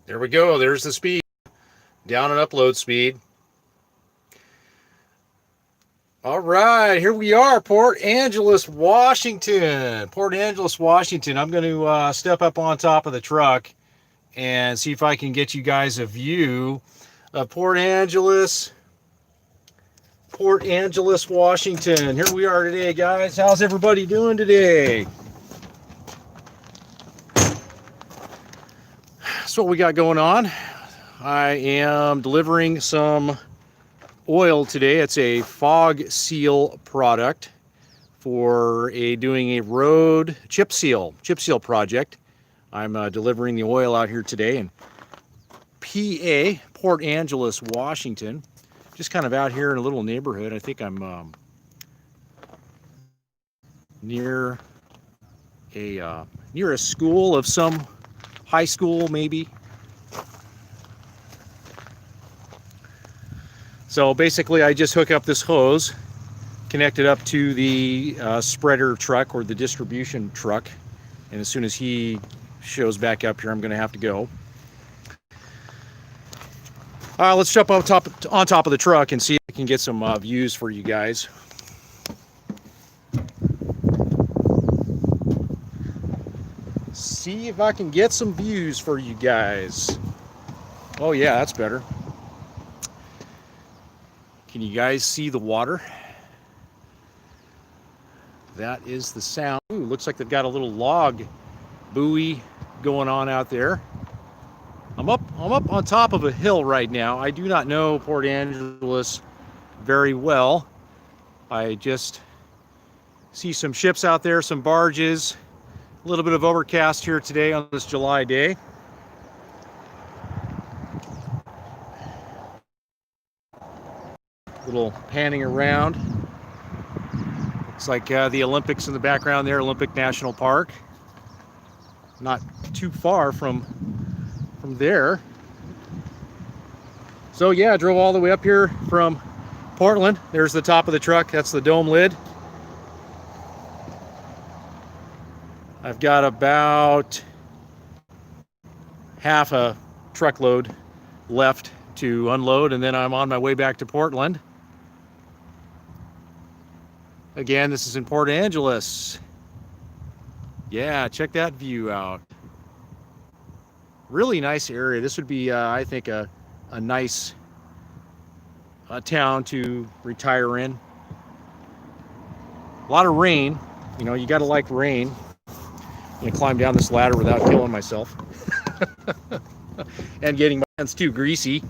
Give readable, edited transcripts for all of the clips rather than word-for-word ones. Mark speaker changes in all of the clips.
Speaker 1: There we go. There's the speed. Down and upload speed. All right, here we are, Port Angeles, Washington. Port Angeles, Washington. I'm going to step up on top of the truck and see if I can get you guys a view of Port Angeles, Washington. Here we are today, guys. How's everybody doing today? That's what we got going on. I am delivering some oil today. It's a fog seal product for doing a road chip seal project. I'm delivering the oil out here today in PA, Port Angeles, Washington. Just kind of out here in a little neighborhood. I think I'm near a school of some high school, maybe. So basically, I just hook up this hose, connect it up to the spreader truck or the distribution truck, and as soon as he shows back up here, I'm going to have to go. Let's jump on top of the truck and see if I can get some views for you guys. See if I can get some views for you guys. Oh yeah, that's better. Can you guys see the water? That is the sound. Ooh, looks like they've got a little log buoy going on out there. I'm up on top of a hill right now. I do not know Port Angeles very well. I just see some ships out there, some barges, a little bit of overcast here today on this July day. Little panning around. Looks like the Olympics in the background there, Olympic National Park. Not too far from there. So yeah, I drove all the way up here from Portland. There's the top of the truck. That's the dome lid. I've got about half a truckload left to unload, and then I'm on my way back to Portland. Again, this is in Port Angeles. Yeah, check that view out. Really nice area. This would be, I think, a nice town to retire in. A lot of rain. You know, you got to like rain. I'm going to climb down this ladder without killing myself. And getting my hands too greasy.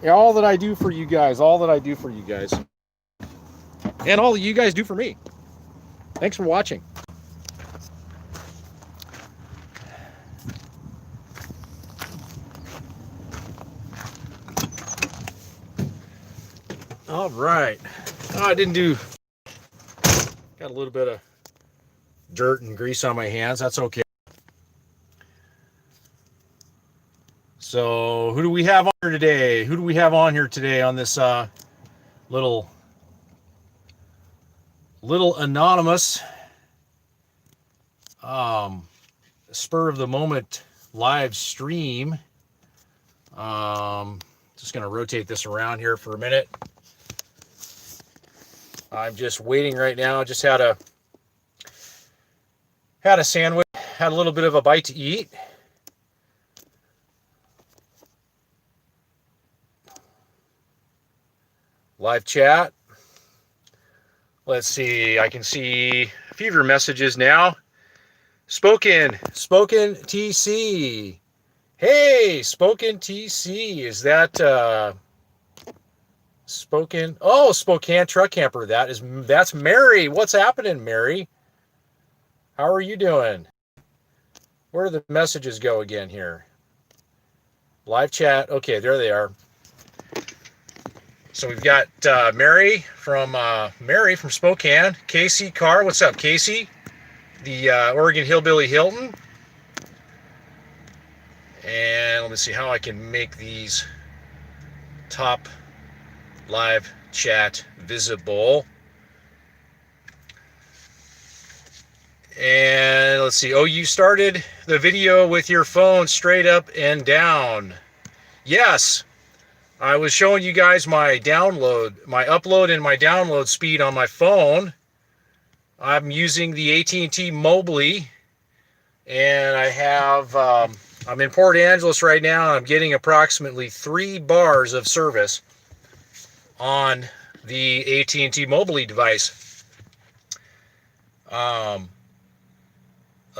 Speaker 1: Yeah, all that I do for you guys. All that I do for you guys. And all that you guys do for me. Thanks for watching. All right. Oh, I didn't do... Got a little bit of dirt and grease on my hands. That's okay. So, who do we have on here today? Who do we have on here today on this little anonymous spur of the moment live stream? Just going to rotate this around here for a minute. I'm just waiting right now. Just had a sandwich, had a little bit of a bite to eat. Live chat. Let's see. I can see a few of your messages now. Spoken TC. Hey, Spoken TC. Is that Spoken? Oh, Spokane Truck Camper. That's Mary. What's happening, Mary? How are you doing? Where do the messages go again here? Live chat. Okay, there they are. So we've got Mary from Spokane. Casey Carr. What's up, Casey? The Oregon Hillbilly Hilton. And let me see how I can make these top live chat visible. And let's see. Oh, you started the video with your phone straight up and down. Yes, I was showing you guys my upload and my download speed on my phone. I'm using the AT&T Mobility, and I'm in Port Angeles right now. I'm getting approximately 3 bars of service on the AT&T Mobility device.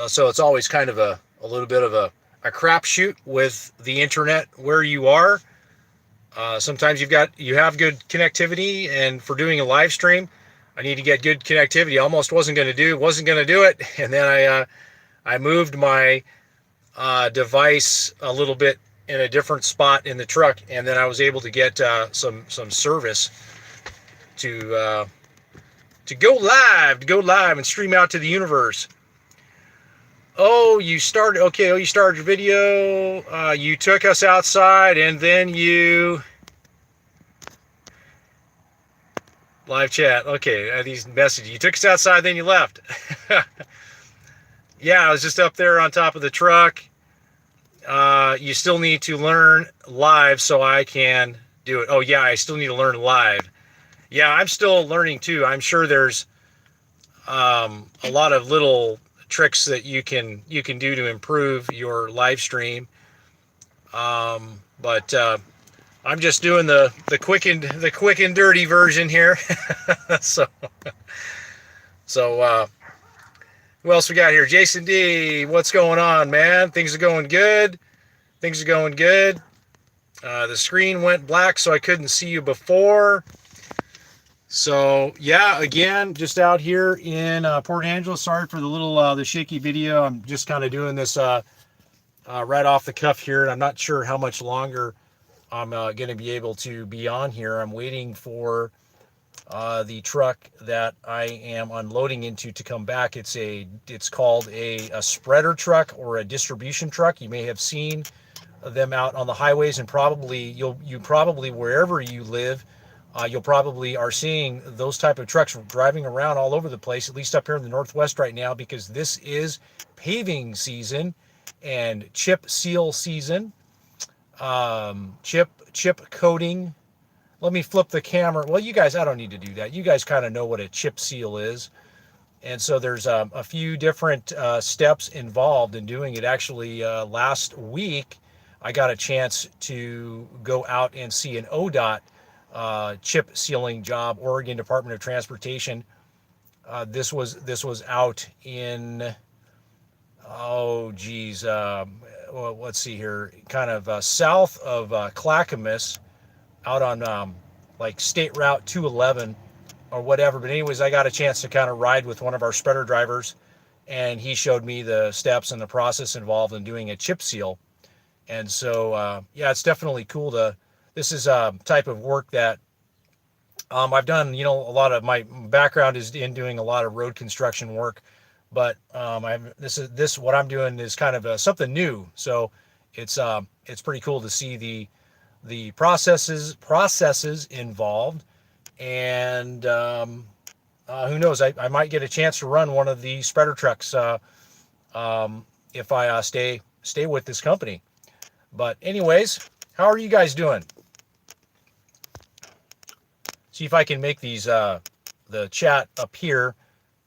Speaker 1: So it's always kind of a little bit of a crapshoot with the internet where you are. Sometimes you have good connectivity, and for doing a live stream, I need to get good connectivity. I almost wasn't going to do it, and then I moved my device a little bit in a different spot in the truck, and then I was able to get some service to go live and stream out to the universe. Oh, you started your video. You took us outside, and then you live chat. Okay, these messages. You took us outside, then you left. Yeah, I was just up there on top of the truck. You still need to learn live so I can do it. Oh yeah, I still need to learn live. Yeah, I'm still learning too. I'm sure there's a lot of little tricks that you can do to improve your live stream. But I'm just doing the quick and dirty version here. so who else we got here? Jason D, what's going on, man? Things are going good. The screen went black, so I couldn't see you before. So yeah, again, just out here in Port Angeles. Sorry for the little the shaky video. I'm just kind of doing this right off the cuff here, and I'm not sure how much longer I'm going to be able to be on here. I'm waiting for the truck that I am unloading into to come back. It's called a spreader truck or a distribution truck. You may have seen them out on the highways, and you probably wherever you live, you'll probably are seeing those type of trucks driving around all over the place, at least up here in the Northwest right now, because this is paving season and chip seal season. Chip coating. Let me flip the camera. Well, you guys, I don't need to do that. You guys kind of know what a chip seal is. And so there's a few different steps involved in doing it. Actually, last week, I got a chance to go out and see an ODOT chip sealing job, Oregon Department of Transportation. This was out in, well, let's see here, kind of south of Clackamas, out on like State Route 211 or whatever. But anyways, I got a chance to kind of ride with one of our spreader drivers, and he showed me the steps and the process involved in doing a chip seal. And so, yeah, it's definitely cool this is a type of work that I've done. A lot of my background is in doing a lot of road construction work, but what I'm doing is kind of something new. So it's pretty cool to see the processes involved, and who knows, I might get a chance to run one of the spreader trucks if I stay with this company. But anyways, how are you guys doing? See if I can make these the chat appear.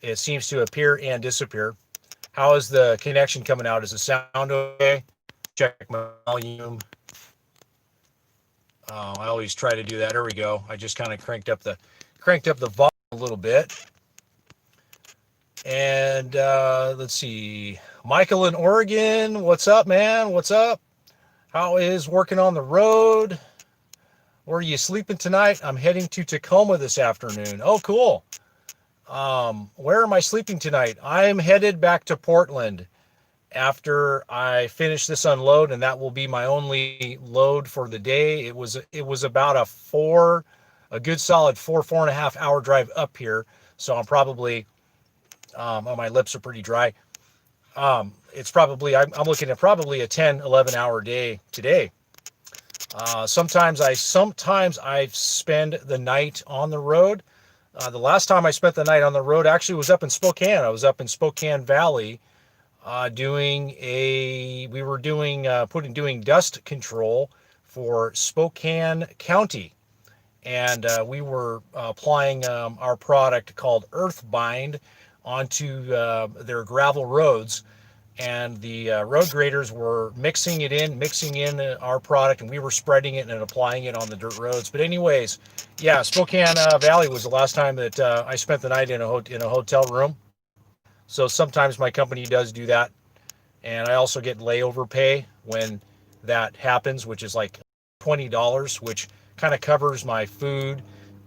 Speaker 1: It seems to appear and disappear. How is the connection coming out? Is the sound okay? Check my volume. I always try to do that. There we go. I just kind of cranked up the volume a little bit. And let's see. Michael in Oregon, what's up, man? What's up? How is working on the road? Where are you sleeping tonight? I'm heading to Tacoma this afternoon. Oh, cool. Where am I sleeping tonight? I'm headed back to Portland after I finish this unload, and that will be my only load for the day. It was about a good solid 4.5 hour drive up here. So I'm probably, my lips are pretty dry. It's probably, I'm looking at probably a 10, 11 hour day today. Sometimes I spend the night on the road. The last time I spent the night on the road actually was up in Spokane. I was up in Spokane Valley we were doing dust control for Spokane County. And we were applying our product called Earthbind onto their gravel roads. And the road graders were mixing in our product, and we were spreading it and applying it on the dirt roads. But anyways, yeah, Spokane Valley was the last time that I spent the night in a hotel room. So sometimes my company does do that, and I also get layover pay when that happens, which is like $20, which kind of covers my food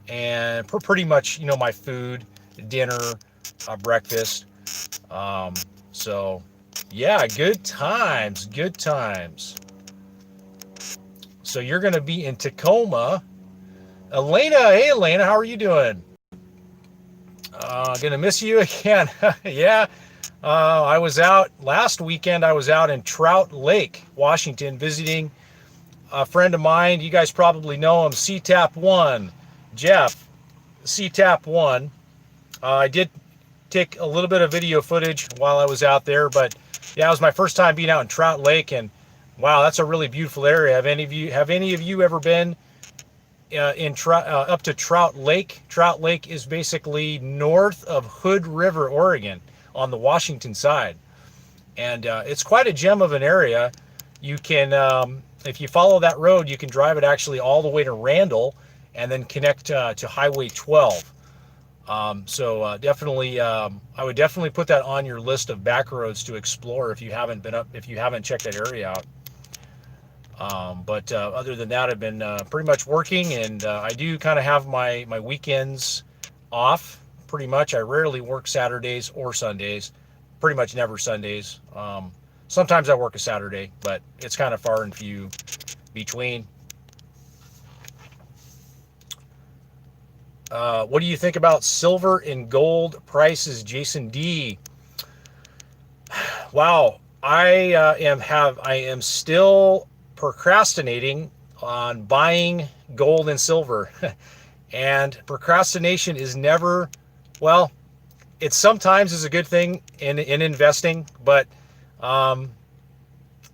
Speaker 1: and pretty much, my food, dinner, breakfast. So yeah, good times, good times. So you're going to be in Tacoma. Elena, hey Elena, how are you doing? Gonna miss you again. Yeah, I was out last weekend. I was out in Trout Lake, Washington, visiting a friend of mine. You guys probably know him, CTAP1, Jeff, CTAP1. I did take a little bit of video footage while I was out there, but yeah, it was my first time being out in Trout Lake, and wow, that's a really beautiful area. Have any of you ever been up to Trout Lake? Trout Lake is basically north of Hood River, Oregon, on the Washington side, and it's quite a gem of an area. You can, if you follow that road, you can drive it actually all the way to Randall, and then connect to Highway 12. So definitely, I would definitely put that on your list of back roads to explore if you haven't checked that area out. But other than that, I've been pretty much working, and I do kind of have my weekends off. Pretty much, I rarely work Saturdays or Sundays. Pretty much never Sundays. Sometimes I work a Saturday, but it's kind of far and few between. What do you think about silver and gold prices, Jason D? Wow, I am still procrastinating on buying gold and silver, and procrastination is never, well, it sometimes is a good thing in investing, but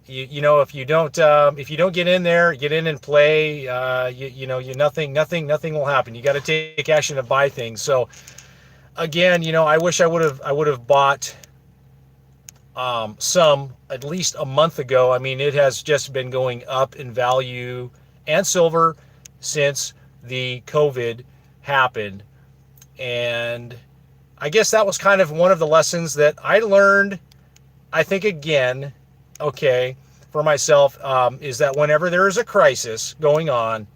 Speaker 1: if you don't get in there, get in and play, nothing will happen. You got to take action to buy things. So again, I wish I would have bought some at least a month ago. I mean, it has just been going up in value and silver since the COVID happened. And I guess that was kind of one of the lessons that I learned, I think, again, okay, for myself, is that whenever there is a crisis going on,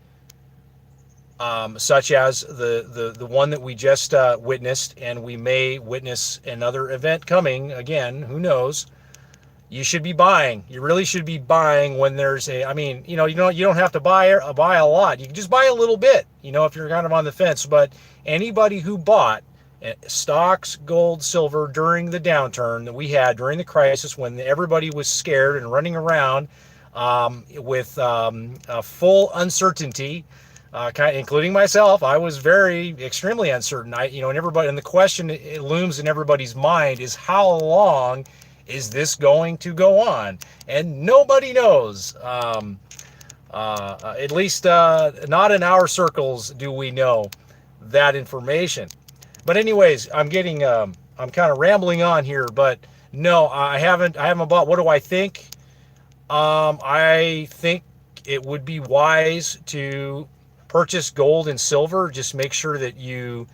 Speaker 1: such as the one that we just witnessed, and we may witness another event coming again, who knows, you should be buying. You really should be buying when there's you don't have to buy a lot. You can just buy a little bit, if you're kind of on the fence. But anybody who bought stocks, gold, silver during the downturn that we had during the crisis, when everybody was scared and running around with full uncertainty, including myself, I was extremely uncertain. And the question it looms in everybody's mind is, how long is this going to go on? And nobody knows. At least not in our circles do we know that information. But anyways, I'm kind of rambling on here, but no, I haven't bought. What do I think? I think it would be wise to purchase gold and silver. Just make sure that you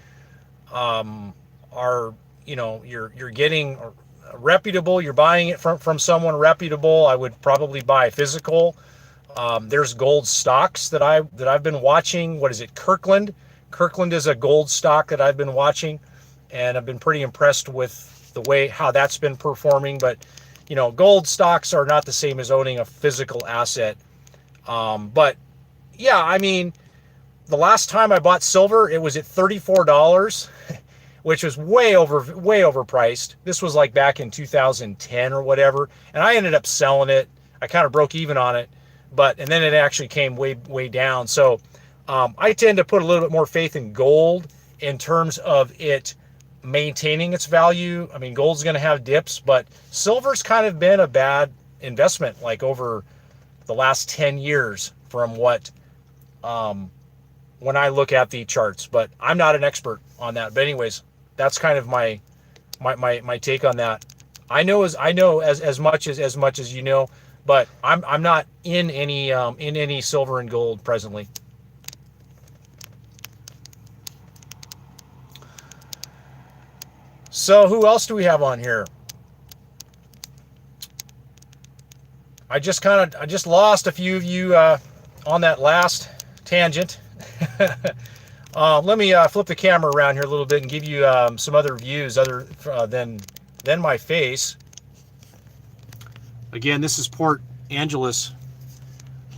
Speaker 1: are, you're getting reputable. You're buying it from someone reputable. I would probably buy physical. There's gold stocks that I've been watching. What is it? Kirkland. Kirkland is a gold stock that I've been watching, and I've been pretty impressed with the way how that's been performing. But gold stocks are not the same as owning a physical asset. But yeah, I mean, the last time I bought silver, it was at $34, which was way overpriced. This was like back in 2010 or whatever, and I ended up selling it. I kind of broke even on it, and then it actually came way down. So I tend to put a little bit more faith in gold in terms of it maintaining its value. I mean, gold's going to have dips, but silver's kind of been a bad investment like over the last 10 years from what when I look at the charts. But I'm not an expert on that. But anyways, that's kind of my take on that. I know as much as you know, but I'm not in any silver and gold presently. So who else do we have on here? I just lost a few of you on that last tangent. Let me flip the camera around here a little bit and give you some other views other than my face. Again, this is Port Angeles,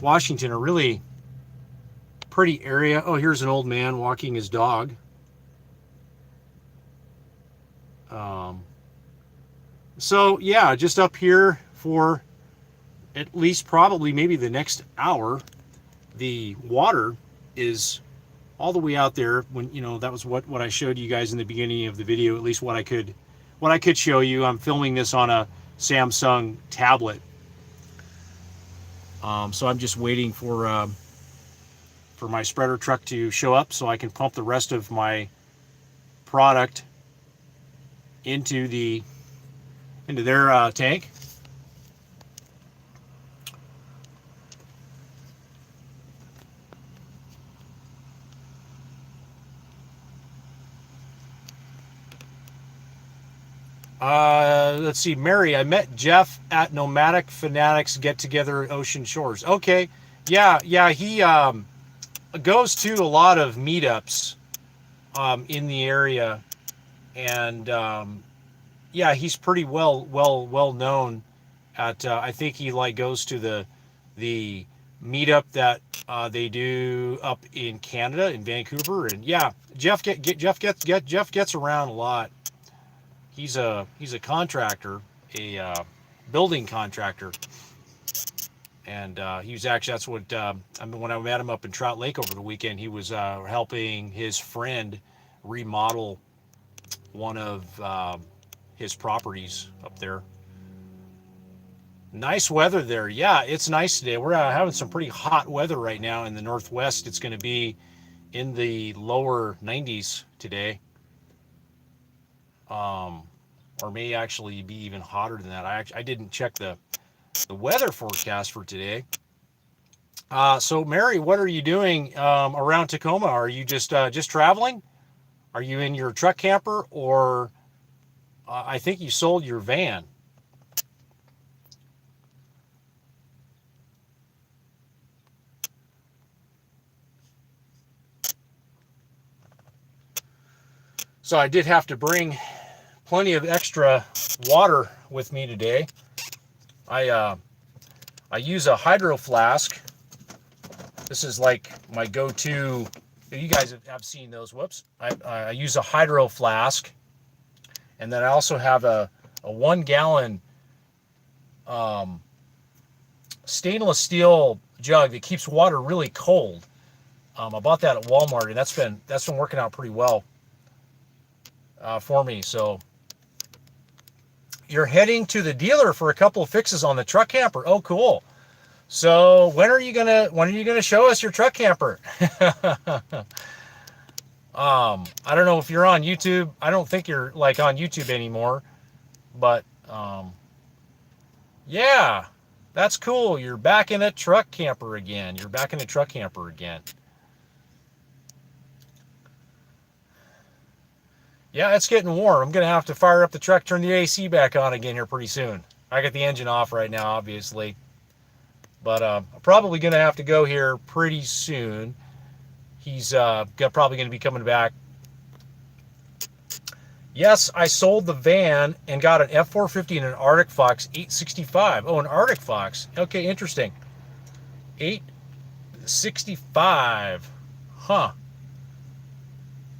Speaker 1: Washington, a really pretty area. Oh, here's an old man walking his dog. So yeah, just up here for at least probably maybe the next hour. The water is all the way out there. When that was what I showed you guys in the beginning of the video, at least what I could show you. I'm filming this on a Samsung tablet, so I'm just waiting for my spreader truck to show up so I can pump the rest of my product into their tank. Let's see, Mary, I met Jeff at Nomadic Fanatics get together at Ocean Shores. Okay, yeah, he goes to a lot of meetups in the area, and yeah, he's pretty well known at. I think he goes to the meetup that they do up in Canada in Vancouver, and yeah, Jeff gets around a lot. He's a contractor, a building contractor, and he was actually that's what when I met him up in Trout Lake over the weekend, he was helping his friend remodel one of his properties up there. Nice weather there. Yeah, it's nice today. We're having some pretty hot weather right now in the Northwest. It's going to be in the lower 90s today. Or may actually be even hotter than that. I didn't check the weather forecast for today. So Mary, what are you doing around Tacoma? Are you just traveling? Are you in your truck camper, or I think you sold your van? So I did have to bring plenty of extra water with me today. I use a hydro flask. This is like my go-to. You guys have seen those. Whoops. I use a hydro flask, and then I also have a 1 gallon stainless steel jug that keeps water really cold. I bought that at Walmart, and that's been working out pretty well for me. So you're heading to the dealer for a couple of fixes on the truck camper. Oh, cool. So when are you gonna show us your truck camper? I don't know if you're on YouTube. I don't think you're on YouTube anymore, but yeah, that's cool. You're back in a truck camper again. Yeah, it's getting warm. I'm going to have to fire up the truck, turn the AC back on again here pretty soon. I got the engine off right now, obviously. But I'm probably going to have to go here pretty soon. He's probably going to be coming back. Yes, I sold the van and got an F450 and an Arctic Fox 865. Oh, an Arctic Fox. Okay, interesting. 865. Huh.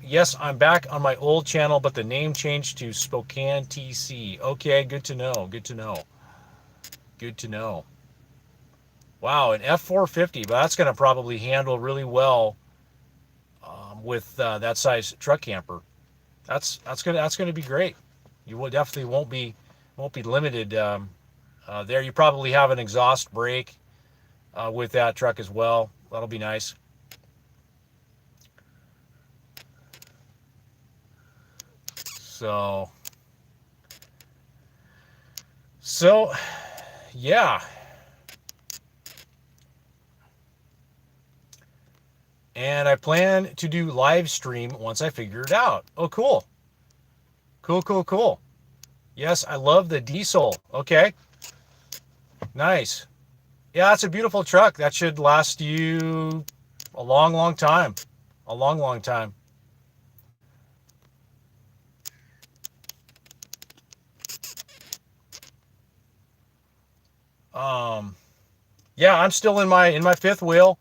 Speaker 1: Yes, I'm back on my old channel, but the name changed to Spokane TC. Okay, good to know. Wow, an F450, but that's going to probably handle really well with that size truck camper. That's gonna be great. You will definitely won't be limited there. You probably have an exhaust brake with that truck as well. That'll be nice. So so yeah, and I plan to do live stream once I figure it out. Oh, cool, cool, cool, cool. Yes, I love the diesel. Okay, nice. Yeah, it's a beautiful truck. That should last you a long, long time. A long, long time. Um, yeah, I'm still in my fifth wheel,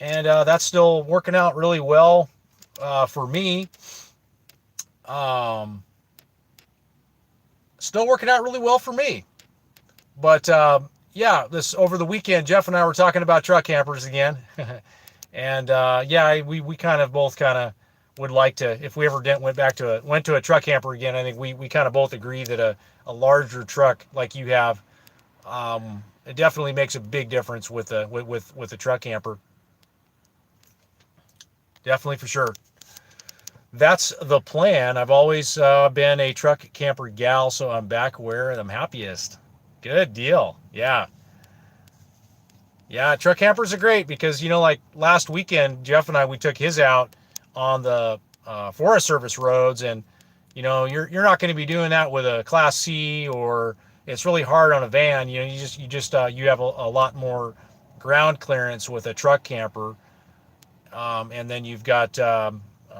Speaker 1: and that's still working out really well for me. Um, Still working out really well for me. But yeah, this over the weekend, Jeff and I were talking about truck campers again, and yeah, we kind of both kind of would like to, if we ever went to a truck camper again. I think we kind of both agree that a larger truck like you have, it definitely makes a big difference with a truck camper. Definitely for sure. That's the plan. I've always been a truck camper gal, so I'm back where I'm happiest. Good deal. Yeah. Yeah, truck campers are great because, like last weekend, Jeff and I, we took his out on the Forest Service roads, and, you're not going to be doing that with a Class C, or it's really hard on a van. You have a lot more ground clearance with a truck camper. And then you've got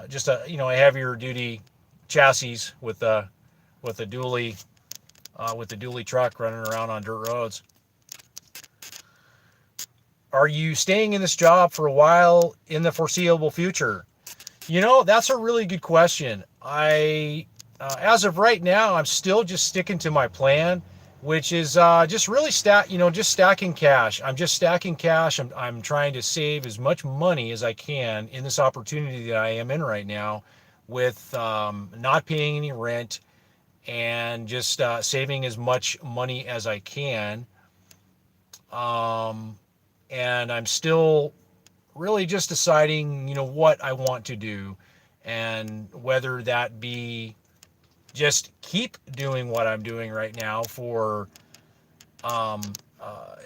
Speaker 1: just a heavier duty chassis with a dually truck running around on dirt roads. Are you staying in this job for a while in the foreseeable future? That's a really good question. As of right now, I'm still just sticking to my plan, which is just really just stacking cash. I'm just stacking cash. I'm trying to save as much money as I can in this opportunity that I am in right now, with not paying any rent, and just saving as much money as I can. Um, and I'm still really just deciding, what I want to do, and whether that be just keep doing what I'm doing right now for um,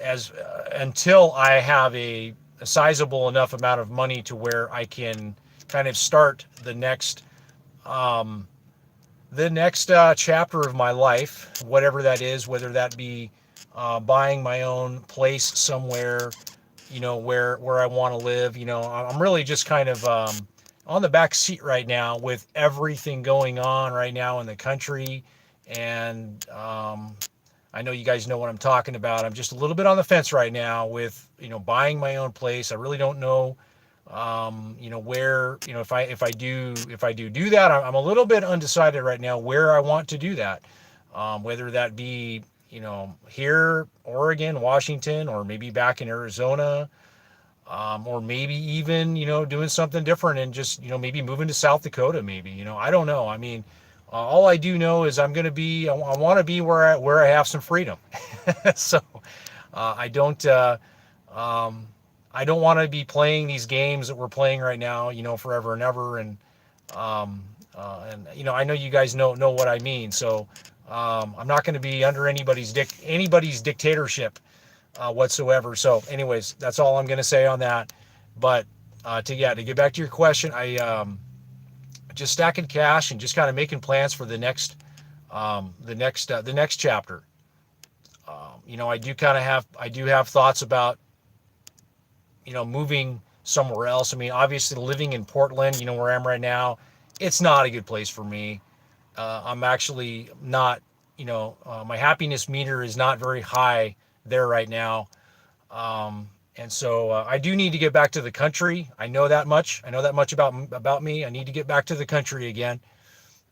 Speaker 1: as until I have a sizable enough amount of money to where I can kind of start um, the next chapter of my life, whatever that is, whether that be buying my own place somewhere, where I want to live. I'm really just kind of on the back seat right now with everything going on right now in the country, and I know you guys know what I'm talking about. I'm just a little bit on the fence right now with buying my own place. I really don't know where, if I do that, I'm a little bit undecided right now where I want to do that. Whether that be, here, Oregon, Washington, or maybe back in Arizona, or maybe even, doing something different and just, maybe moving to South Dakota, maybe, I don't know. I mean, all I do know is I want to be where I have some freedom. So I don't, um, I don't want to be playing these games that we're playing right now, forever and ever. And I know you guys know what I mean. So I'm not going to be under anybody's dictatorship whatsoever. So, anyways, that's all I'm going to say on that. But to get back to your question, I just stacking cash and just kind of making plans for the next chapter. I do have thoughts about moving somewhere else. I mean, obviously living in Portland, where I am right now, it's not a good place for me. I'm actually not, my happiness meter is not very high there right now. And so I do need to get back to the country. I know that much. I know that much about me. I need to get back to the country again.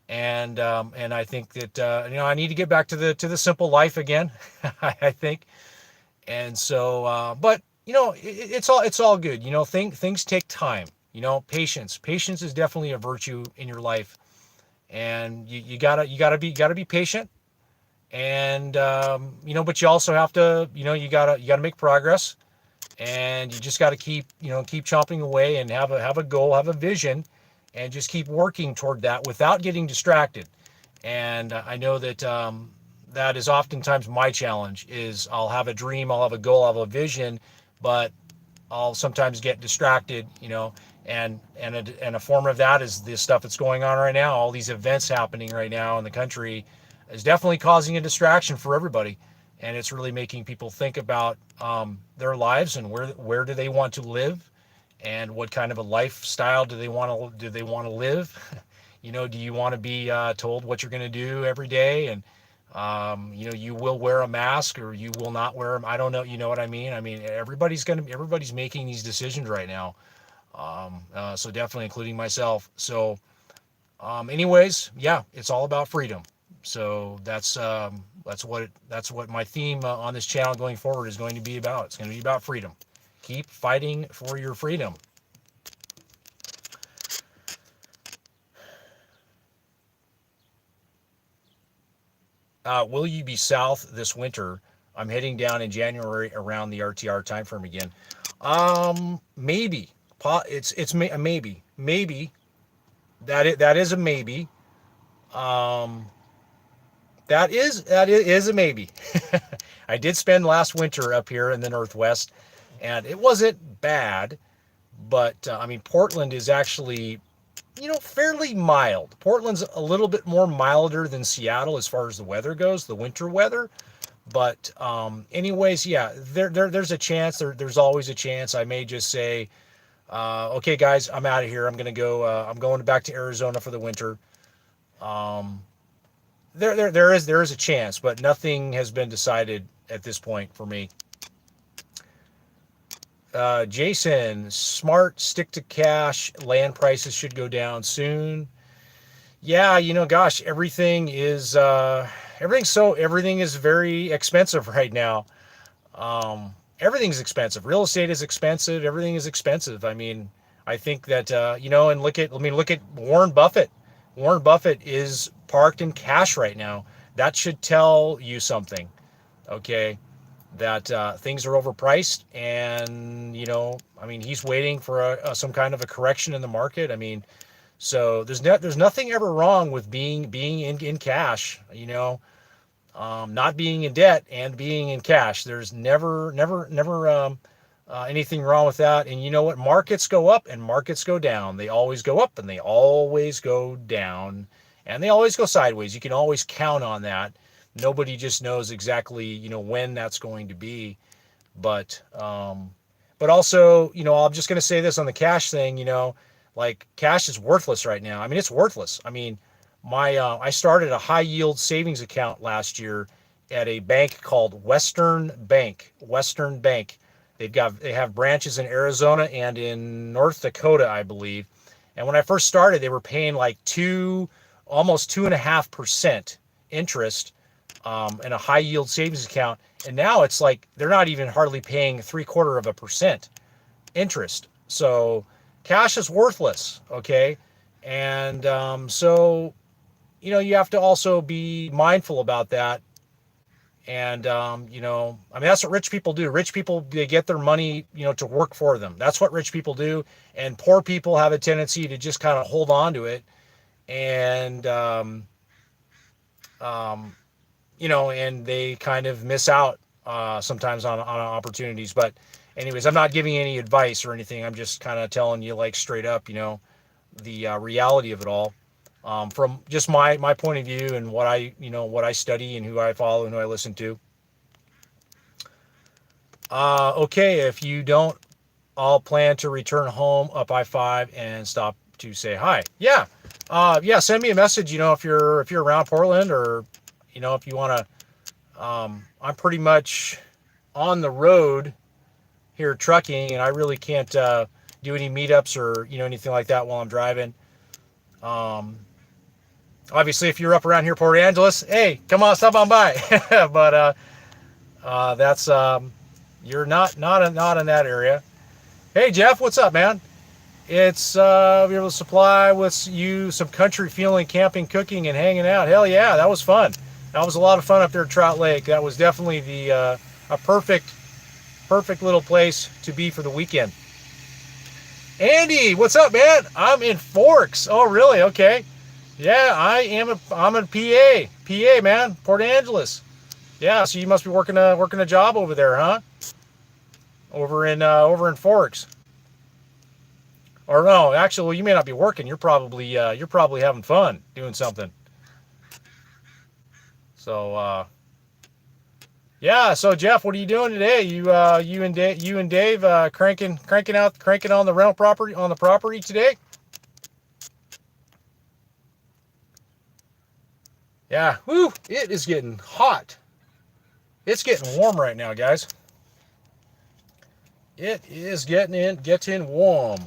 Speaker 1: And I think that, I need to get back to the simple life again. I think. And so, but it's all good. Things take time. Patience. Patience is definitely a virtue in your life, and you gotta be patient. And but you also have to, you gotta make progress, and you just got to keep chopping away and have a goal, have a vision, and just keep working toward that without getting distracted. And I know that that is oftentimes my challenge. Is I'll have a dream, I'll have a goal, I'll have a vision, but I'll sometimes get distracted, and a form of that is this stuff that's going on right now. All these events happening right now in the country is definitely causing a distraction for everybody, and it's really making people think about their lives and where do they want to live, and what kind of a lifestyle do they want to live. Do you want to be told what you're going to do every day, and you will wear a mask or you will not wear them. I don't know. You know what I mean? I mean, everybody's making these decisions right now. So definitely including myself. So, anyways, yeah, it's all about freedom. So that's what my theme on this channel going forward is going to be about. It's going to be about freedom. Keep fighting for your freedom. Will you be south this winter? I'm heading down in January around the RTR time frame again. Maybe. It's a maybe. Maybe that is a maybe. Um, that is a maybe. I did spend last winter up here in the Northwest, and it wasn't bad. But I mean, Portland is actually fairly mild. Portland's a little bit more milder than Seattle as far as the weather goes, the winter weather. But anyways, yeah, there's a chance. There's always a chance. I may just say, okay, guys, I'm out of here. I'm gonna go. I'm going back to Arizona for the winter. Um, there is a chance, but nothing has been decided at this point for me. Jason, smart, stick to cash. Land prices should go down soon. Yeah, gosh, everything is very expensive right now. Everything's expensive. Real estate is expensive. Everything is expensive. I mean, I think that and look at Warren Buffett. Warren Buffett is parked in cash right now. That should tell you something. Okay, that things are overpriced, and I mean, he's waiting for some kind of a correction in the market. I mean, so there's nothing ever wrong with being in cash. Not being in debt and being in cash. There's never anything wrong with that. And you know what? Markets go up and markets go down. They always go up and they always go down, and they always go sideways. You can always count on that. Nobody just knows exactly when that's going to be. But also, I'm just going to say this on the cash thing. Like, cash is worthless right now. I mean, it's worthless. I mean, I started a high yield savings account last year at a bank called Western Bank. Western Bank. They have branches in Arizona and in North Dakota, I believe. And when I first started, they were paying like almost 2.5% interest in a high yield savings account. And now it's like they're not even hardly paying 0.75% interest. So cash is worthless. Okay. And so you have to also be mindful about that. And I mean, that's what rich people do. Rich people, they get their money to work for them. That's what rich people do. And poor people have a tendency to just kind of hold on to it, and um, and they kind of miss out sometimes on opportunities. But anyways, I'm not giving any advice or anything. I'm just kind of telling you, like, straight up, the reality of it all, from just my point of view and what I study and who I follow and who I listen to. Okay, if you don't, I'll plan to return home up I-5 and stop to say hi. Yeah, yeah. Send me a message. If you're around Portland, or if you want to. I'm pretty much on the road here trucking, and I really can't do any meetups or anything like that while I'm driving. Um, Obviously, if you're up around here, Port Angeles, hey, come on, stop on by. But that's you're not in that area. Hey, Jeff, what's up, man? It's be able to supply with you some country feeling, camping, cooking, and hanging out. Hell yeah, that was fun. That was a lot of fun up there at Trout Lake. That was definitely the a perfect little place to be for the weekend. Andy, what's up, man? I'm in Forks. Oh, really? Okay. Yeah, I'm a PA, man, Port Angeles. Yeah, so you must be working a job over there, huh? Over in Forks. Or no, actually, well, you may not be working. You're probably having fun doing something. So yeah. So Jeff, what are you doing today? You and Dave cranking on the rental property on the property today? Yeah. Woo! It is getting hot. It's getting warm right now, guys. It is getting warm.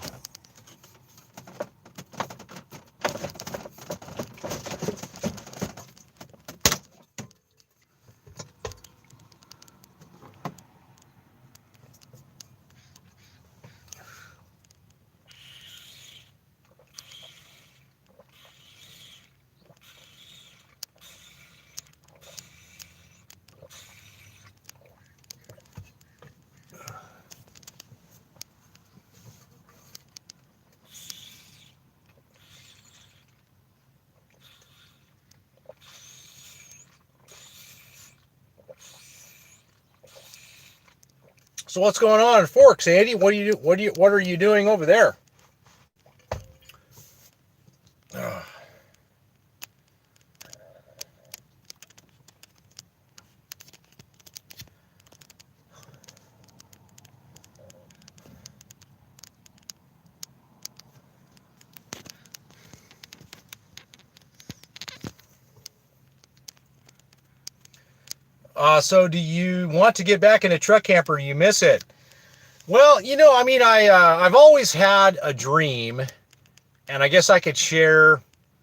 Speaker 1: So what's going on in Forks, Andy? What are you doing over there? So do you want to get back in a truck camper? You miss it? Well, I mean, I've always had a dream, and I guess I could share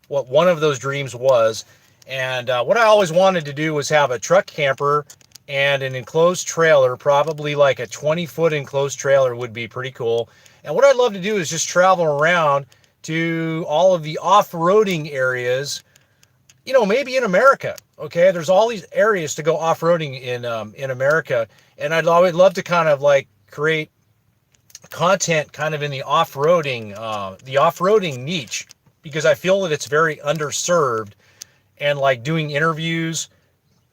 Speaker 1: what one of those dreams was. And what I always wanted to do was have a truck camper and an enclosed trailer, probably like a 20-foot enclosed trailer would be pretty cool. And what I'd love to do is just travel around to all of the off-roading areas, maybe in America. Okay, there's all these areas to go off-roading in America, and I'd always love to kind of like create content kind of in the off-roading niche, because I feel that it's very underserved, and like doing interviews,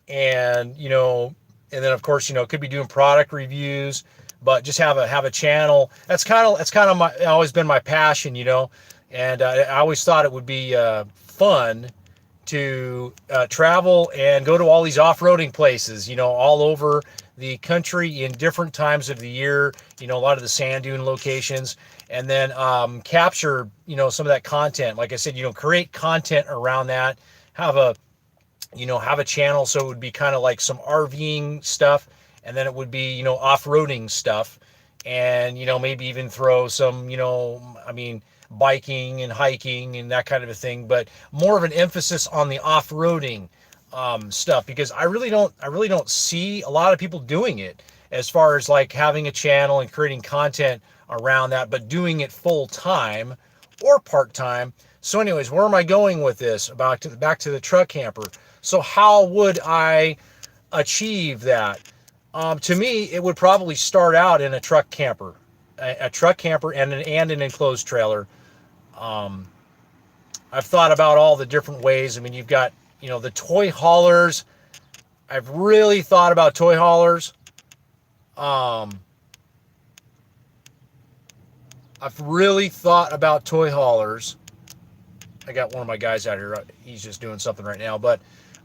Speaker 1: and and then of course could be doing product reviews, but just have a channel. That's kind of my always been my passion, and I always thought it would be fun to travel and go to all these off-roading places, all over the country in different times of the year, a lot of the sand dune locations, and then capture, some of that content. Like I said, create content around that, have a channel. So it would be kind of like some RVing stuff, and then it would be, off-roading stuff, and, maybe even throw some, I mean, biking and hiking and that kind of a thing, but more of an emphasis on the off-roading stuff, because I really don't see a lot of people doing it, as far as like having a channel and creating content around that, but doing it full time or part time. So anyways, where am I going with this? Back to the truck camper. So how would I achieve that? To me, it would probably start out in a truck camper, a truck camper and an enclosed trailer. I've thought about all the different ways. I mean, you've got, the toy haulers. I've really thought about toy haulers. I've really thought about toy haulers. I got one of my guys out here. He's just doing something right now. But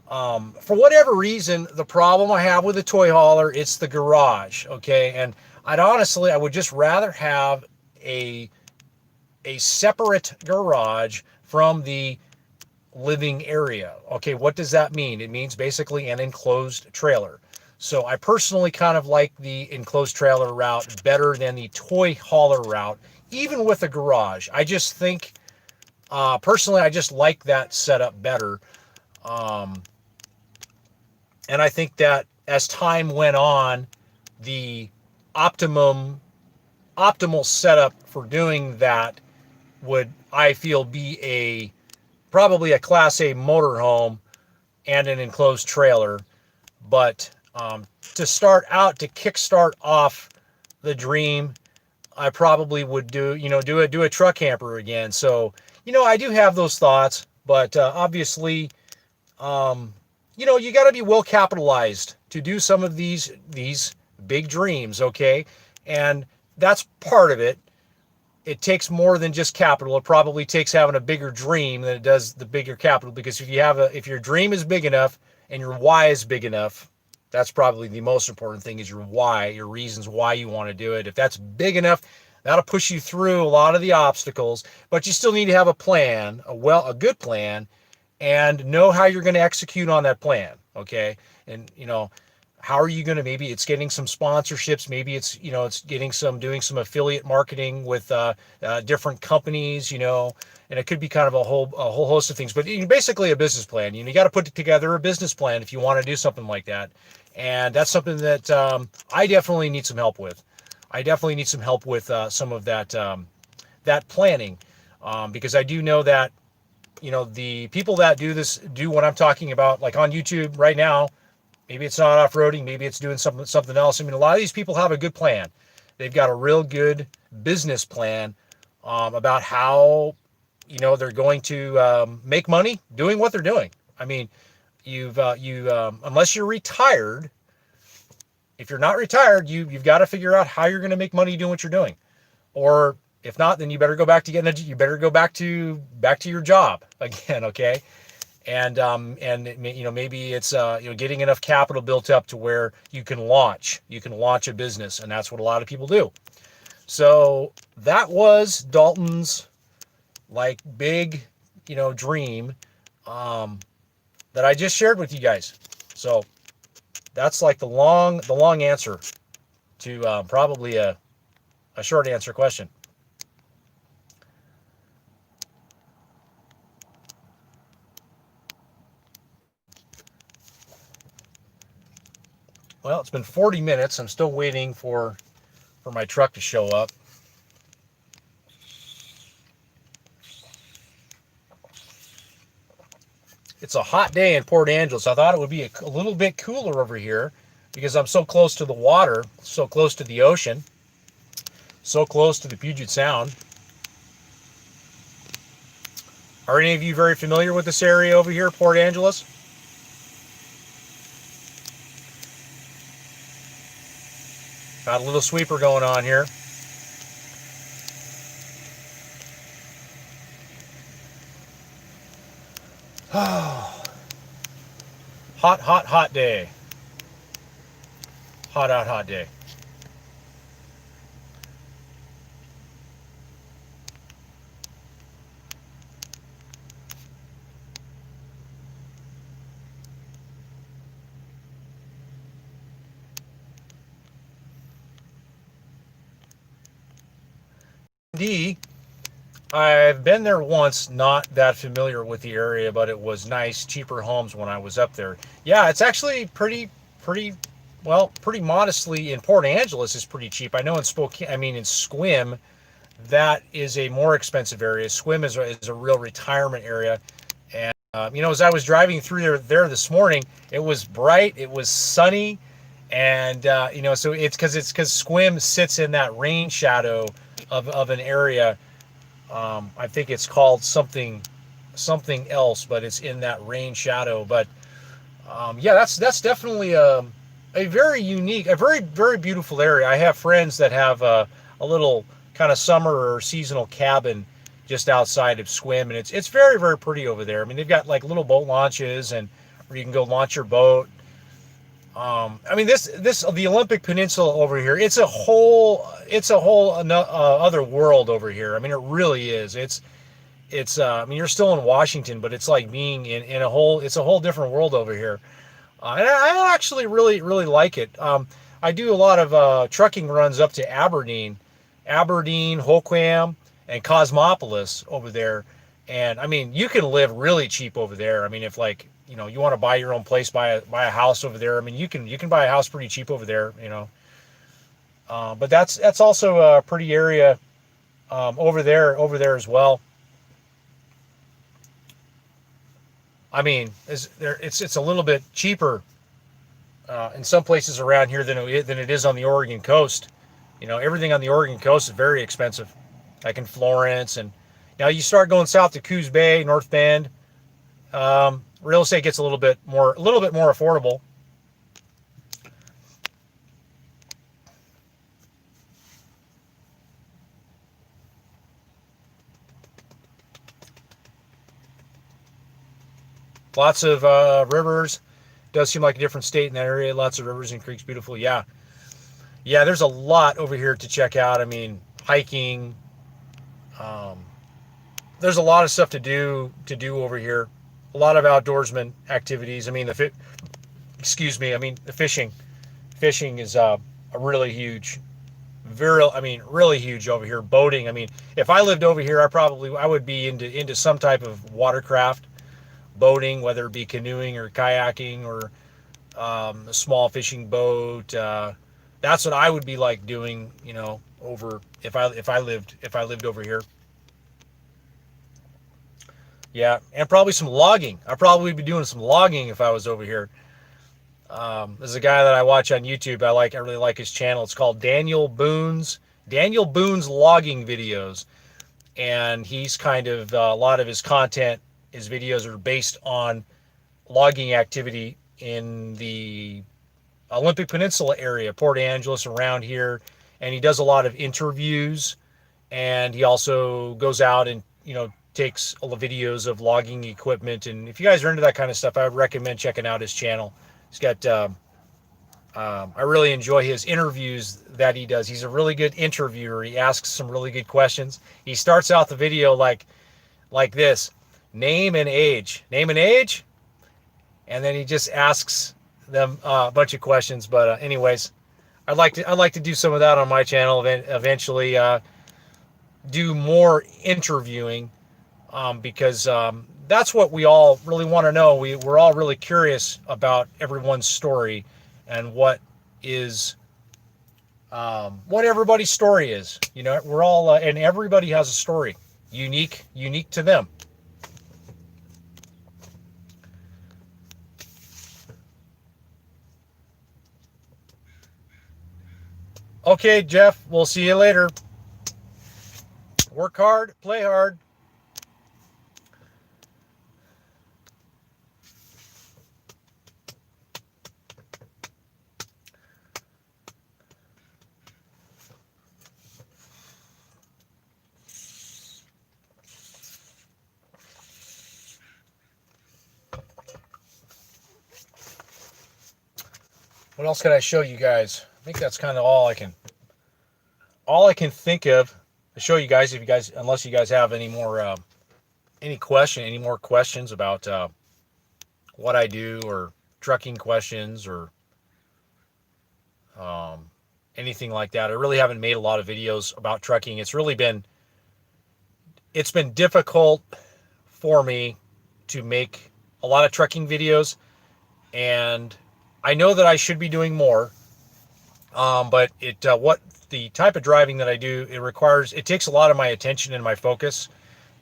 Speaker 1: for whatever reason, the problem I have with a toy hauler, it's the garage. Okay. And I would just rather have a separate garage from the living area. Okay, what does that mean? It means basically an enclosed trailer. So I personally kind of like the enclosed trailer route better than the toy hauler route, even with a garage. I just think, personally, I just like that setup better. And I think that as time went on, the optimal setup for doing that would I feel be probably a Class A motorhome and an enclosed trailer. But to start out, to kickstart off the dream, I probably would do a truck camper again. So I do have those thoughts, but obviously, you got to be well capitalized to do some of these big dreams. Okay, and that's part of it. It takes more than just capital. It probably takes having a bigger dream than it does the bigger capital, because if your dream is big enough and your why is big enough, that's probably the most important thing, is your why, your reasons why you want to do it. If that's big enough, that'll push you through a lot of the obstacles, but you still need to have a plan, a good plan, and know how you're going to execute on that plan. Okay. And how are you going to, maybe it's getting some sponsorships, maybe it's doing some affiliate marketing with different companies, and it could be kind of a whole host of things, but basically a business plan. You got to put together a business plan if you want to do something like that. And that's something that I definitely need some help with. I definitely need some help with some of that planning, because I do know that the people that do what I'm talking about, like on YouTube right now. Maybe it's not off-roading, maybe it's doing something else. I mean, a lot of these people have a good plan. They've got a real good business plan about how they're going to make money doing what they're doing. I mean, unless you're retired, if you're not retired, you've got to figure out how you're going to make money doing what you're doing. Or if not, then you better go back to your job again. Okay. And maybe it's getting enough capital built up to where you can launch a business, and that's what a lot of people do. So that was Dalton's big dream that I just shared with you guys. So that's the long answer to probably a short answer question. Well, it's been 40 minutes. I'm still waiting for my truck to show up. It's a hot day in Port Angeles. I thought it would be a little bit cooler over here because I'm so close to the water, so close to the ocean, so close to the Puget Sound. Are any of you very familiar with this area over here, Port Angeles? Got a little sweeper going on here. Hot day. Hot day. I've been there once, not that familiar with the area, but it was nice, cheaper homes when I was up there. Yeah, it's actually pretty modestly in Port Angeles is pretty cheap. I know in Sequim, that is a more expensive area. Sequim is a real retirement area. And, as I was driving through there this morning, it was bright, it was sunny, and, so it's because Sequim sits in that rain shadow of an area. I think it's called something else, but it's in that rain shadow. But yeah, that's definitely a very unique, a very, very beautiful area. I have friends that have a little kind of summer or seasonal cabin just outside of Sequim, and it's very, very pretty over there. I mean, they've got little boat launches and where you can go launch your boat. The Olympic Peninsula over here, it's a whole other world over here. I mean, it really is. You're still in Washington, but it's like being in it's a whole different world over here. And I actually really, really like it. I do a lot of trucking runs up to Aberdeen, Holcomb, and Cosmopolis over there. And I mean, you can live really cheap over there. I mean, if you want to buy your own place, buy a house over there. I mean, you can buy a house pretty cheap over there. But that's also a pretty area over there as well. I mean, it's a little bit cheaper in some places around here than it is on the Oregon coast. You know, everything on the Oregon coast is very expensive, like in Florence, and now you start going south to Coos Bay, North Bend. Real estate gets a little bit more affordable. Lots of rivers. Does seem like a different state in that area. Lots of rivers and creeks. Beautiful. Yeah. Yeah, there's a lot over here to check out. I mean, hiking. Um, there's a lot of stuff to do over here. A lot of outdoorsman activities. I mean, the fishing. Fishing is a really huge, really huge over here. Boating. I mean, if I lived over here, I would be into some type of watercraft, boating, whether it be canoeing or kayaking or a small fishing boat. That's what I would be like doing, you know, over if I lived over here. Yeah, and probably some logging. I'd probably be doing some logging if I was over here. There's a guy that I watch on YouTube. I really like his channel. It's called Daniel Boone's logging videos, and he's kind of a lot of his content, his videos are based on logging activity in the Olympic Peninsula area, Port Angeles, around here, and he does a lot of interviews, and he also goes out and, you know, takes all the videos of logging equipment. And if you guys are into that kind of stuff, I would recommend checking out his channel. He's got I really enjoy his interviews that he does. He's a really good interviewer. He asks some really good questions. He starts out the video like this: name and age, and then he just asks them a bunch of questions. But anyways, I'd like to do some of that on my channel. Eventually, do more interviewing, because that's what we all really want to know. We're all really curious about everyone's story and what everybody's story is. You know, we're all and everybody has a story, unique to them. Okay, Jeff, we'll see you later. Work hard, play hard. What else can I show you guys? I think that's kind of all I can think of to show you guys. Unless you guys have any more questions about what I do, or trucking questions, or anything like that. I really haven't made a lot of videos about trucking. It's been difficult for me to make a lot of trucking videos, and I know that I should be doing more, but what the type of driving that I do, it takes a lot of my attention and my focus,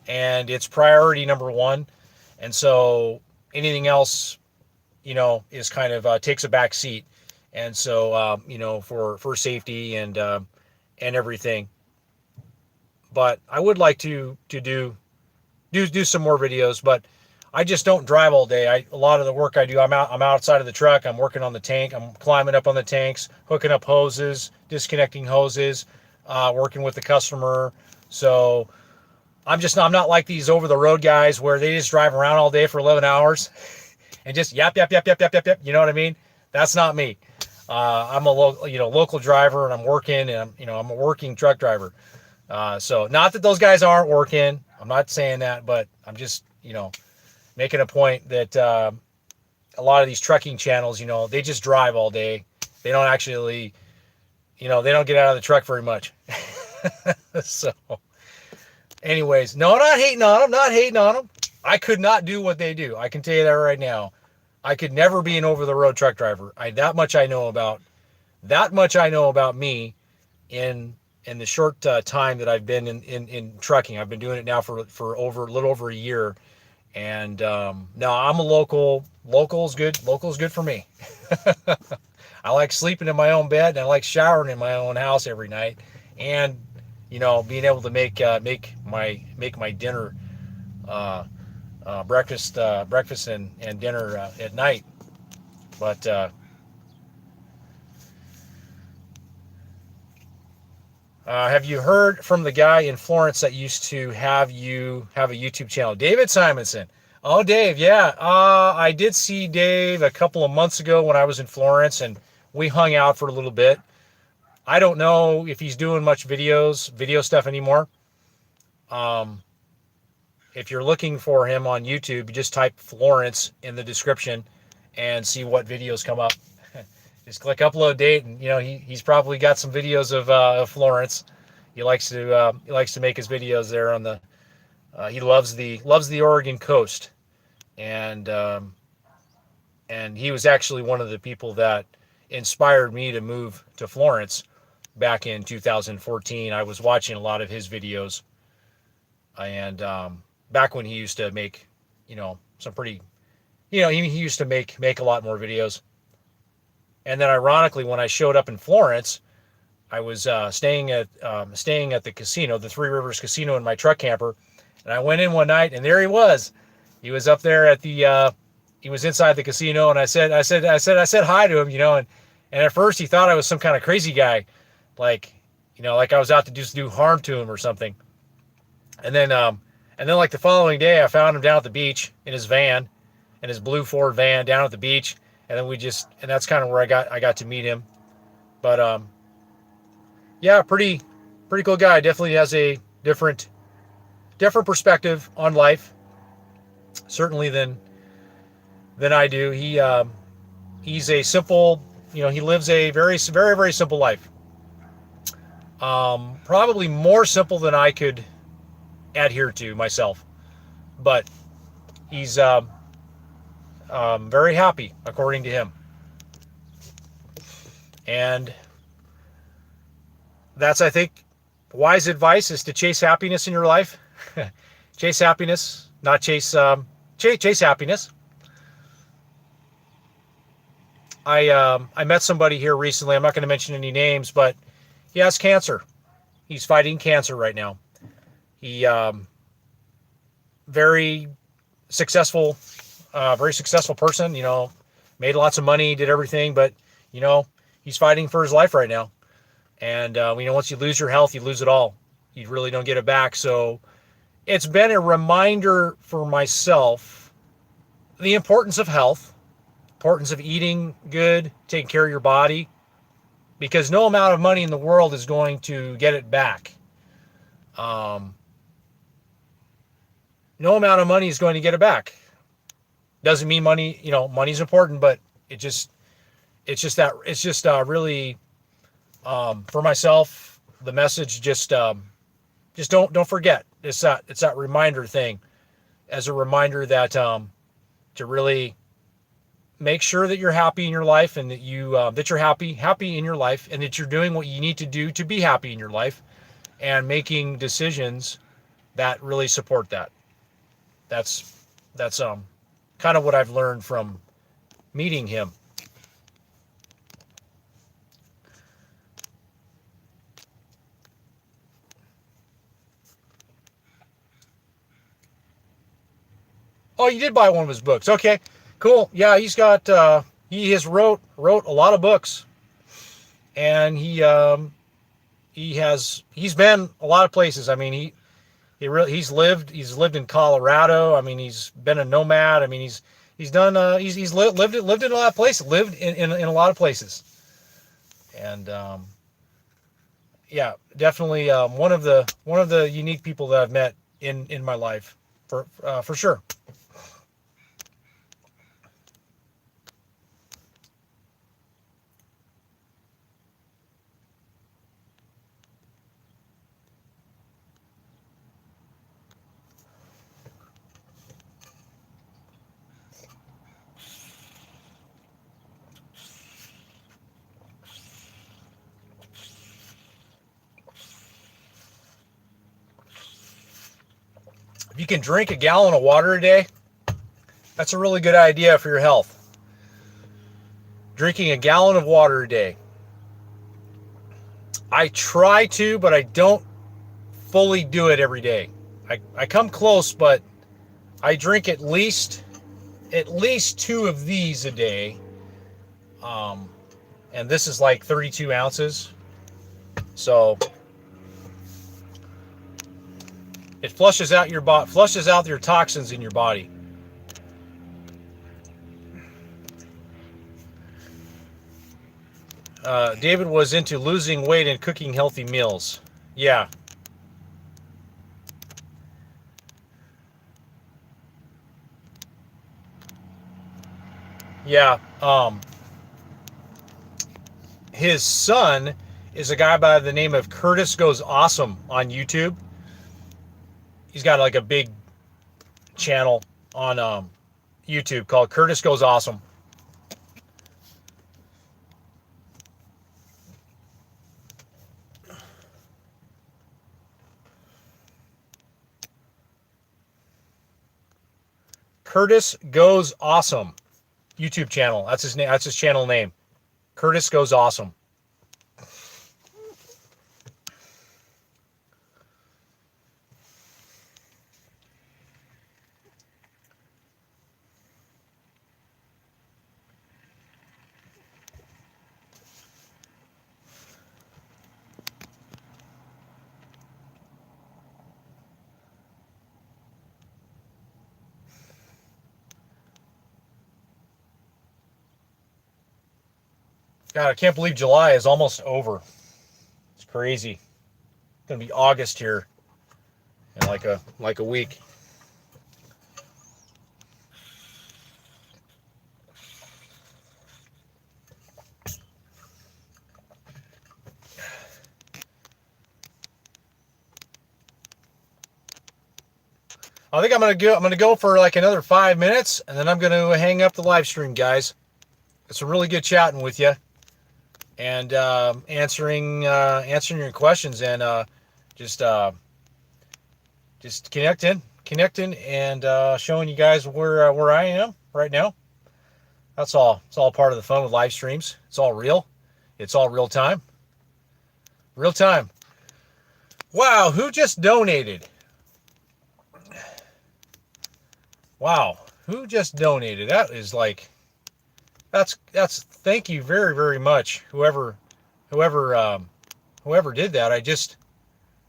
Speaker 1: and it's priority number one. And so anything else, you know, is kind of takes a back seat. And so, you know, for safety and everything. But I would like to do some more videos, but I just don't drive all day. A lot of the work I do, I'm outside of the truck. I'm working on the tank. I'm climbing up on the tanks, hooking up hoses, disconnecting hoses, working with the customer. So I'm not like these over the road guys where they just drive around all day for 11 hours and just yap. You know what I mean? That's not me. I'm a local driver, and I'm working, and I'm a working truck driver. So not that those guys aren't working. I'm not saying that, but I'm just, making a point that a lot of these trucking channels, they just drive all day. They don't actually, they don't get out of the truck very much. So anyways, no, not hating on them. I could not do what they do. I can tell you that right now. I could never be an over-the-road truck driver. That much I know about me in in the short time that I've been in trucking. I've been doing it now for over a little over a year. And no, I'm a local. Local is good. Local is good for me. I like sleeping in my own bed, and I like showering in my own house every night, and being able to make my dinner, uh, breakfast and dinner at night. But have you heard from the guy in Florence that used to have you have a YouTube channel, David Simonson? Oh, Dave, yeah. I did see Dave a couple of months ago when I was in Florence, and we hung out for a little bit. I don't know if he's doing much video stuff anymore. Um, if you're looking for him on YouTube, you just type Florence in the description and see what videos come up. Just click upload date, and he's probably got some videos of Florence. He likes to make his videos there on the. He loves the Oregon coast, and he was actually one of the people that inspired me to move to Florence back in 2014. I was watching a lot of his videos, and back when he used to make, some pretty, he used to make a lot more videos. And then, ironically, when I showed up in Florence, I was staying at the casino, the Three Rivers Casino, in my truck camper, and I went in one night, and there he was. He was up there at the. He was inside the casino, and I said hi to him, and at first he thought I was some kind of crazy guy, like, like I was out to just do harm to him or something. And then like the following day, I found him down at the beach in his van, in his blue Ford van down at the beach, and then and that's kind of where I got to meet him. But yeah, pretty cool guy. Definitely has a different perspective on life, certainly than I do. He's a simple, he lives a very very very simple life. Probably more simple than I could adhere to myself, but he's very happy according to him, and that's, I think, wise advice is to chase happiness in your life. Chase happiness, not chase happiness. I met somebody here recently. I'm not going to mention any names, but he has cancer. He's fighting cancer right now. He very successful, very successful person. Made lots of money, did everything, but he's fighting for his life right now. And once you lose your health, you lose it all. You really don't get it back. So it's been a reminder for myself the importance of health, importance of eating good, taking care of your body, because no amount of money in the world is going to get it back. No amount of money is going to get it back. Doesn't mean money's important, but it's just really, for myself, the message, just don't forget. It's that reminder thing, as a reminder that to really make sure that you're happy in your life, and that you're happy in your life, and that you're doing what you need to do to be happy in your life, and making decisions that really support that. That's kind of what I've learned from meeting him. Oh, you did buy one of his books. Okay, cool. Yeah, he has wrote a lot of books, and he's been a lot of places. I mean, he's lived in Colorado. I mean, he's been a nomad. I mean, he's done he's lived in a lot of places. Lived in a lot of places, and yeah, definitely one of the unique people that I've met in my life, for sure. you can drink a gallon of water a day, that's a really good idea for your health. Drinking a gallon of water a day. I try to, but I don't fully do it every day. I come close, but I drink at least 2 of these a day. And this is like 32 ounces. So it flushes out your toxins in your body. David was into losing weight and cooking healthy meals. Yeah. Yeah. His son is a guy by the name of Curtis Goes Awesome on YouTube. He's got like a big channel on YouTube called Curtis Goes Awesome. Curtis Goes Awesome YouTube channel. That's his name. That's his channel name. Curtis Goes Awesome. God, I can't believe July is almost over. It's crazy. It's gonna be August here in like a week. I think I'm gonna go for like another 5 minutes, and then I'm gonna hang up the live stream, guys. It's a really good chatting with you, and answering your questions, and just connecting, and showing you guys where I am right now. That's all. It's all part of the fun with live streams. It's all real. It's all real time. Real time. Wow, who just donated? Wow, who just donated? That is like, that's thank you very, very much. Whoever did that. I just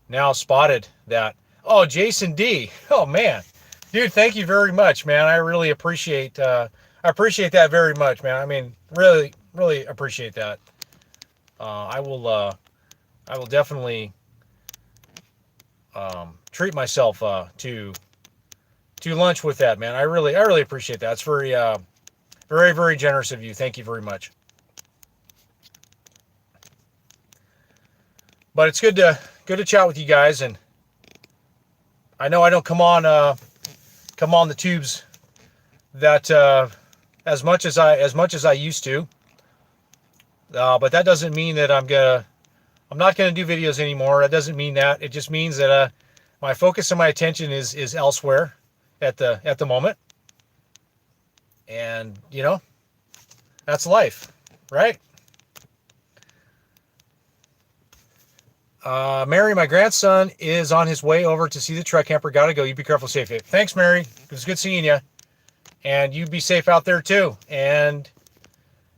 Speaker 1: now spotted that. Oh, Jason D. Oh man, dude, thank you very much, man. I really appreciate that very much, man. I mean, really, really appreciate that. I will definitely treat myself to lunch with that, man. I really appreciate that. It's very, very, very generous of you. Thank you very much. But it's good to chat with you guys, and I know I don't come on the tubes that as much as I used to. But that doesn't mean that I'm not gonna do videos anymore. That doesn't mean that. It just means that my focus and my attention is elsewhere at the moment. And you know, that's life, right? Mary, my grandson is on his way over to see the truck camper. Gotta go. You be careful, safe. Thanks, Mary. It was good seeing you. And you be safe out there too. And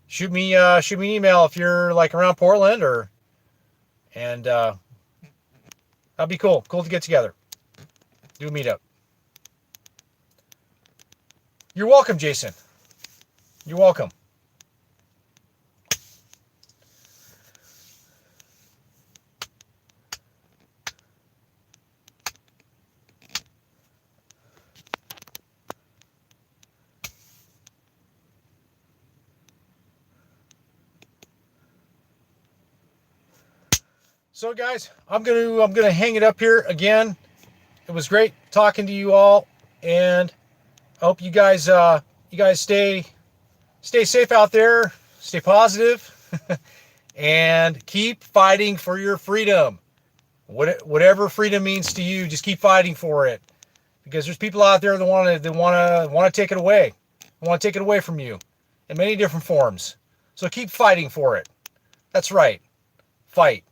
Speaker 1: shoot me an email if you're like around Portland, and that'd be cool. Cool to get together. Do a meetup. You're welcome, Jason. You're welcome. So guys, I'm gonna hang it up here again. It was great talking to you all, and I hope you guys stay safe out there, stay positive, and keep fighting for your freedom. Whatever freedom means to you, just keep fighting for it. because there's people out there that want to take it away. They want to take it away from you in many different forms. So keep fighting for it. That's right. Fight.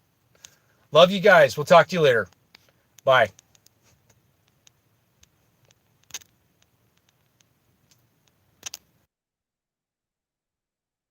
Speaker 1: Love you guys. We'll talk to you later. Bye.